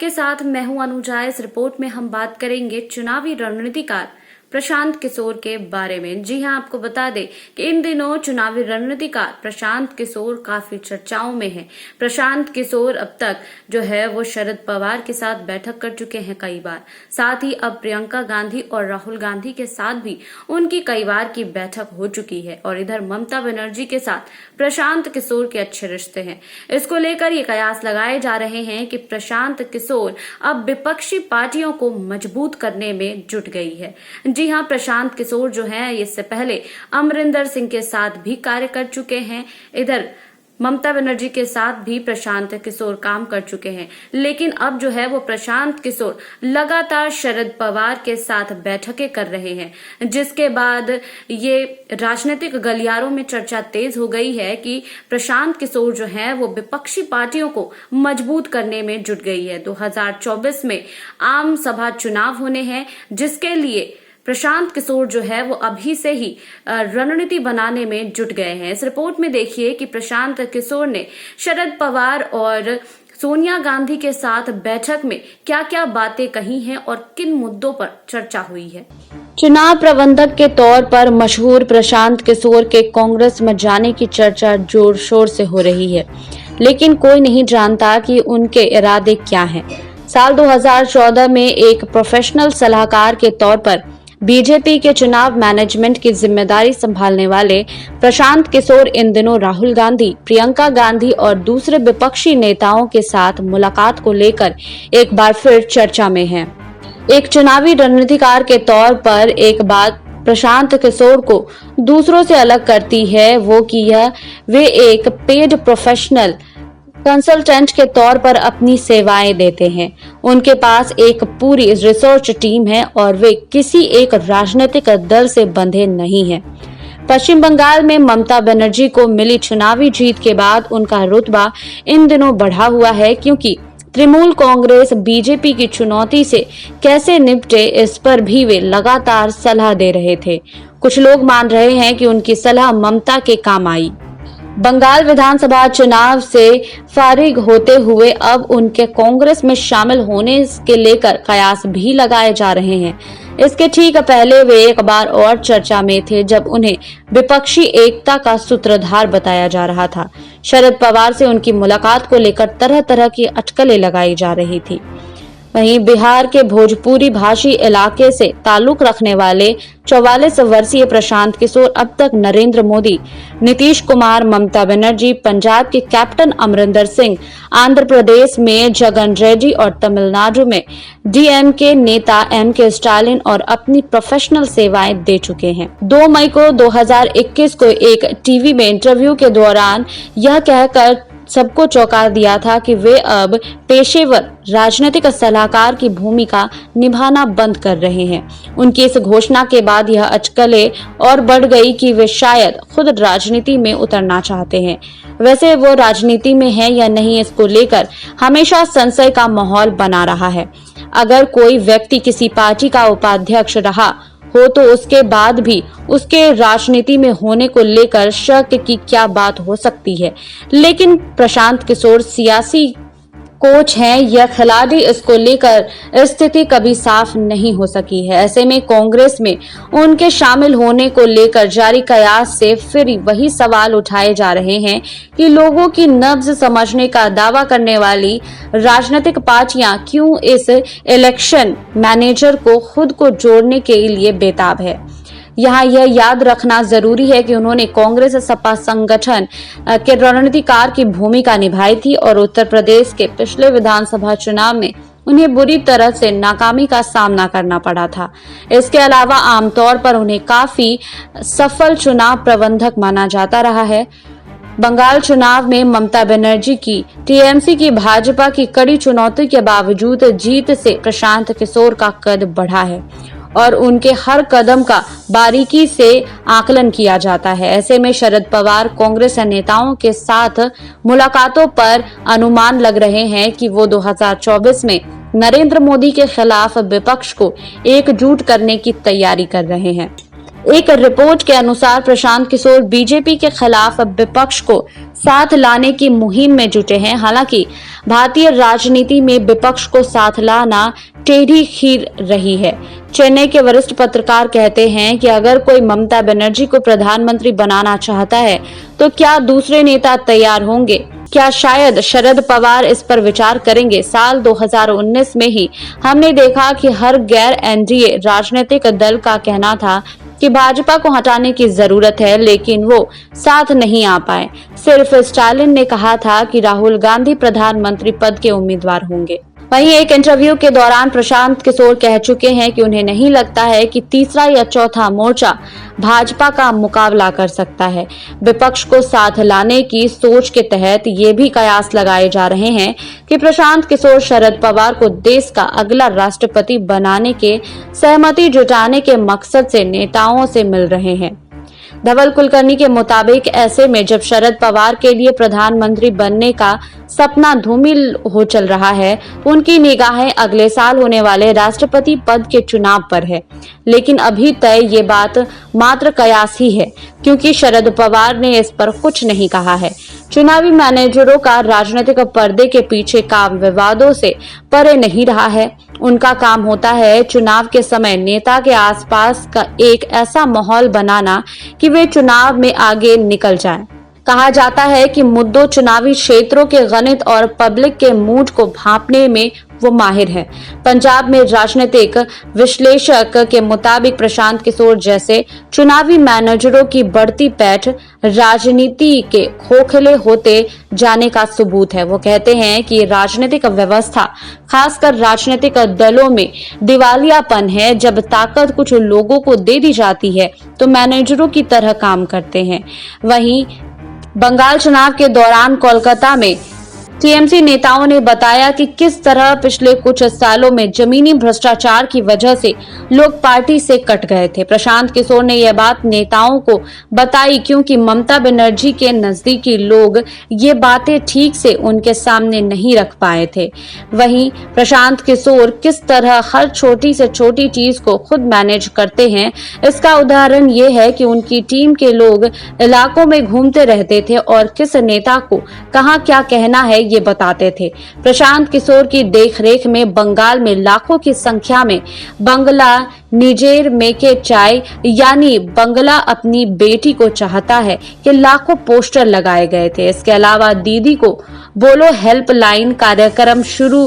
आपके साथ मैं हूं अनुजा। इस रिपोर्ट में हम बात करेंगे चुनावी रणनीतिकार प्रशांत किशोर के बारे में। जी हां, आपको बता दें कि इन दिनों चुनावी रणनीतिकार प्रशांत किशोर काफी चर्चाओं में है। प्रशांत किशोर अब तक जो है वो शरद पवार के साथ बैठक कर चुके हैं कई बार। साथ ही अब प्रियंका गांधी और राहुल गांधी के साथ भी उनकी कई बार की बैठक हो चुकी है। और इधर ममता बनर्जी के साथ प्रशांत किशोर के अच्छे रिश्ते हैं। इसको लेकर ये कयास लगाए जा रहे हैं कि प्रशांत किशोर अब विपक्षी पार्टियों को मजबूत करने में जुट गई है। जी हां, प्रशांत किशोर जो है इससे पहले अमरिंदर सिंह के साथ भी कार्य कर चुके हैं। इधर ममता बनर्जी के साथ भी प्रशांत किशोर काम कर चुके हैं, लेकिन अब जो है वो प्रशांत किशोर लगातार शरद पवार के साथ बैठकें कर रहे हैं, जिसके बाद ये राजनीतिक गलियारों में चर्चा तेज हो गई है कि प्रशांत किशोर जो है वो विपक्षी पार्टियों को मजबूत करने में जुट गई है। 2024 में आम सभा चुनाव होने हैं, जिसके लिए प्रशांत किशोर जो है वो अभी से ही रणनीति बनाने में जुट गए हैं। इस रिपोर्ट में देखिए कि प्रशांत किशोर ने शरद पवार और सोनिया गांधी के साथ बैठक में क्या क्या बातें कही हैं और किन मुद्दों पर चर्चा हुई है। चुनाव प्रबंधक के तौर पर मशहूर प्रशांत किशोर के कांग्रेस में जाने की चर्चा जोर शोर से हो रही है, लेकिन कोई नहीं जानता कि उनके इरादे क्या हैं। साल 2014 में एक प्रोफेशनल सलाहकार के तौर पर बीजेपी के चुनाव मैनेजमेंट की जिम्मेदारी संभालने वाले प्रशांत किशोर इन दिनों राहुल गांधी, प्रियंका गांधी और दूसरे विपक्षी नेताओं के साथ मुलाकात को लेकर एक बार फिर चर्चा में हैं। एक चुनावी रणनीतिकार के तौर पर एक बात प्रशांत किशोर को दूसरों से अलग करती है वो कि वे एक पेड प्रोफेशनल कंसल्टेंट के तौर पर अपनी सेवाएं देते हैं। उनके पास एक पूरी रिसर्च टीम है और वे किसी एक राजनीतिक दल से बंधे नहीं हैं। पश्चिम बंगाल में ममता बनर्जी को मिली चुनावी जीत के बाद उनका रुतबा इन दिनों बढ़ा हुआ है, क्योंकि तृणमूल कांग्रेस बीजेपी की चुनौती से कैसे निपटे इस पर भी वे लगातार सलाह दे रहे थे। कुछ लोग मान रहे हैं कि उनकी सलाह ममता के काम आई। बंगाल विधानसभा चुनाव से फारिग होते हुए अब उनके कांग्रेस में शामिल होने के लेकर कयास भी लगाए जा रहे हैं। इसके ठीक पहले वे एक बार और चर्चा में थे, जब उन्हें विपक्षी एकता का सूत्रधार बताया जा रहा था। शरद पवार से उनकी मुलाकात को लेकर तरह तरह की अटकलें लगाई जा रही थी। वहीं बिहार के भोजपुरी भाषी इलाके से ताल्लुक रखने वाले 44 वर्षीय प्रशांत किशोर अब तक नरेंद्र मोदी, नीतीश कुमार, ममता बनर्जी, पंजाब के कैप्टन अमरिंदर सिंह, आंध्र प्रदेश में जगन रेड्डी और तमिलनाडु में डीएमके नेता एमके स्टालिन और अपनी प्रोफेशनल सेवाएं दे चुके हैं। 2 मई को 2021 को एक टीवी में इंटरव्यू के दौरान यह कहकर सबको चौंका दिया था कि वे अब पेशेवर राजनीतिक सलाहकार की भूमिका निभाना बंद कर रहे हैं। उनकी इस घोषणा के बाद यह अटकलें और बढ़ गई कि वे शायद खुद राजनीति में उतरना चाहते हैं। वैसे वो राजनीति में हैं या नहीं, इसको लेकर हमेशा संशय का माहौल बना रहा है। अगर कोई व्यक्ति किसी पार्टी का उपाध्यक्ष रहा हो तो उसके बाद भी उसके राजनीति में होने को लेकर शक की क्या बात हो सकती है, लेकिन प्रशांत किशोर सियासी कोच हैं या खिलाड़ी, इसको लेकर स्थिति कभी साफ नहीं हो सकी है। ऐसे में कांग्रेस में उनके शामिल होने को लेकर जारी कयास से फिर वही सवाल उठाए जा रहे हैं कि लोगों की नब्ज समझने का दावा करने वाली राजनीतिक पार्टियां क्यों इस इलेक्शन मैनेजर को खुद को जोड़ने के लिए बेताब है। यहाँ यह याद रखना जरूरी है कि उन्होंने कांग्रेस सपा संगठन के रणनीतिकार की भूमिका निभाई थी और उत्तर प्रदेश के पिछले विधानसभा चुनाव में उन्हें बुरी तरह से नाकामी का सामना करना पड़ा था। इसके अलावा आमतौर पर उन्हें काफी सफल चुनाव प्रबंधक माना जाता रहा है। बंगाल चुनाव में ममता बनर्जी की टीएमसी की भाजपा की कड़ी चुनौती के बावजूद जीत से प्रशांत किशोर का कद बढ़ा है और उनके हर कदम का बारीकी से आकलन किया जाता है। ऐसे में शरद पवार कांग्रेस नेताओं के साथ मुलाकातों पर अनुमान लग रहे हैं कि वो 2024 में नरेंद्र मोदी के खिलाफ विपक्ष को एकजुट करने की तैयारी कर रहे हैं। एक रिपोर्ट के अनुसार प्रशांत किशोर बीजेपी के खिलाफ विपक्ष को साथ लाने की मुहिम में जुटे हैं। हालांकि भारतीय राजनीति में विपक्ष को साथ लाना टेढ़ी खीर रही है। चेन्नई के वरिष्ठ पत्रकार कहते हैं कि अगर कोई ममता बनर्जी को प्रधानमंत्री बनाना चाहता है तो क्या दूसरे नेता तैयार होंगे? क्या शायद शरद पवार इस पर विचार करेंगे? साल 2019 में ही हमने देखा कि हर गैर एनडीए राजनीतिक दल का कहना था कि भाजपा को हटाने की जरूरत है, लेकिन वो साथ नहीं आ पाए। सिर्फ स्टालिन ने कहा था कि राहुल गांधी प्रधानमंत्री पद के उम्मीदवार होंगे। वहीं एक इंटरव्यू के दौरान प्रशांत किशोर कह चुके हैं कि उन्हें नहीं लगता है कि तीसरा या चौथा मोर्चा भाजपा का मुकाबला कर सकता है। विपक्ष को साथ लाने की सोच के तहत ये भी कयास लगाए जा रहे हैं कि प्रशांत किशोर शरद पवार को देश का अगला राष्ट्रपति बनाने के सहमति जुटाने के मकसद से नेताओं से मिल रहे हैं। धवल कुलकर्णी के मुताबिक ऐसे में जब शरद पवार के लिए प्रधानमंत्री बनने का सपना धूमिल हो चल रहा है, उनकी निगाहें अगले साल होने वाले राष्ट्रपति पद के चुनाव पर है। लेकिन अभी तय ये बात मात्र कयास ही है, क्योंकि शरद पवार ने इस पर कुछ नहीं कहा है। चुनावी मैनेजरों का राजनीतिक पर्दे के पीछे काम विवादों से परे नहीं रहा है। उनका काम होता है चुनाव के समय नेता के आसपास का एक ऐसा माहौल बनाना कि वे चुनाव में आगे निकल जाएं। कहा जाता है कि मुद्दों, चुनावी क्षेत्रों के गणित और पब्लिक के मूड को भांपने में वो माहिर है। पंजाब में राजनीतिक विश्लेषक के मुताबिक प्रशांत किशोर जैसे चुनावी मैनेजरों की बढ़ती पैठ राजनीति के खोखले होते जाने का सबूत है। वो कहते हैं कि राजनीतिक व्यवस्था, खासकर राजनीतिक दलों में दिवालियापन है। जब ताकत कुछ लोगों को दे दी जाती है तो मैनेजरों की तरह काम करते हैं। वहीं बंगाल चुनाव के दौरान कोलकाता में टीएमसी नेताओं ने बताया कि किस तरह पिछले कुछ सालों में जमीनी भ्रष्टाचार की वजह से लोग पार्टी से कट गए थे। प्रशांत किशोर ने यह बात नेताओं को बताई क्योंकि ममता बनर्जी के नजदीकी लोग ये बातें ठीक से उनके सामने नहीं रख पाए थे। वहीं प्रशांत किशोर किस तरह हर छोटी से छोटी चीज को खुद मैनेज करते हैं, इसका उदाहरण ये है कि उनकी टीम के लोग इलाकों में घूमते रहते थे और किस नेता को कहाँ क्या कहना है ये बताते थे। प्रशांत किशोर की देखरेख में बंगाल में लाखों की संख्या में बंगला निजेर मेके चाय यानी बंगला अपनी बेटी को चाहता है कि लाखों पोस्टर लगाए गए थे। इसके अलावा दीदी को बोलो हेल्पलाइन कार्यक्रम शुरू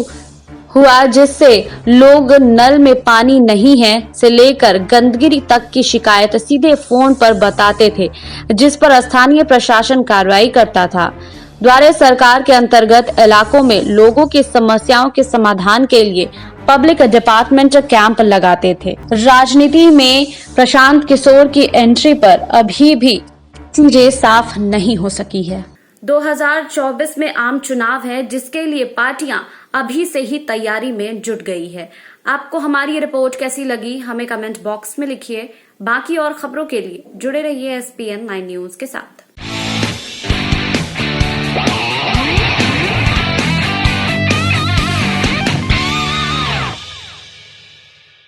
हुआ, जिससे लोग नल में पानी नहीं है से लेकर गंदगी तक की शिकायत सीधे फोन पर बताते थे, जिस पर स्थानीय प्रशासन कार्रवाई करता था। द्वारे सरकार के अंतर्गत इलाकों में लोगों की समस्याओं के समाधान के लिए पब्लिक डिपार्टमेंट कैंप लगाते थे। राजनीति में प्रशांत किशोर की एंट्री पर अभी भी चीजें साफ नहीं हो सकी है। 2024 में आम चुनाव है, जिसके लिए पार्टियां अभी से ही तैयारी में जुट गई है। आपको हमारी रिपोर्ट कैसी लगी, हमें कमेंट बॉक्स में लिखिए। बाकी और खबरों के लिए जुड़े रहिए SPN 9 न्यूज के साथ।